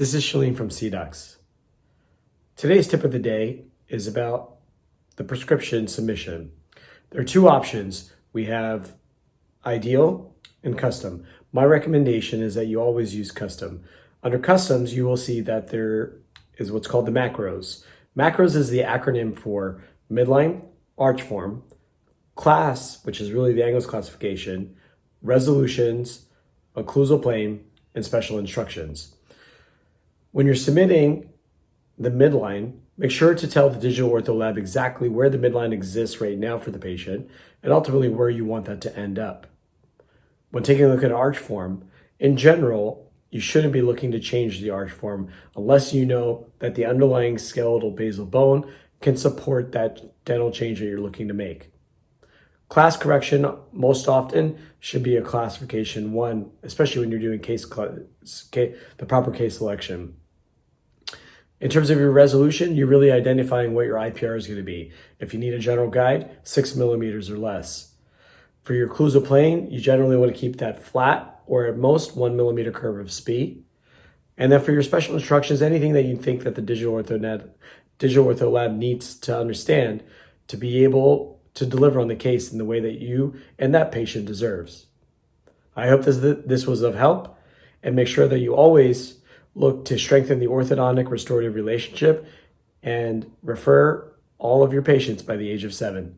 This is Shalene from CDOCS. Today's tip of the day is about the prescription submission. There are two options. We have ideal and custom. My recommendation is that you always use custom. Under customs, you will see that there is what's called the MACROS. MACROS is the acronym for midline, arch form, class, which is really the Angles classification, resolutions, occlusal plane, and special instructions. When you're submitting the midline, make sure to tell the digital ortho lab exactly where the midline exists right now for the patient and ultimately where you want that to end up. When taking a look at arch form, in general, you shouldn't be looking to change the arch form unless you know that the underlying skeletal basal bone can support that dental change that you're looking to make. Class correction most often should be a classification 1, especially when you're doing the proper case selection. In terms of your resolution, you're really identifying what your IPR is going to be. If you need a general guide, 6 millimeters or less. For your occlusal plane, you generally want to keep that flat or at most 1 millimeter curve of SPE. And then for your special instructions, anything that you think that the digital ortho lab needs to understand to be able to deliver on the case in the way that you and that patient deserves. I hope this was of help, and make sure that you always look to strengthen the orthodontic restorative relationship and refer all of your patients by the age of 7.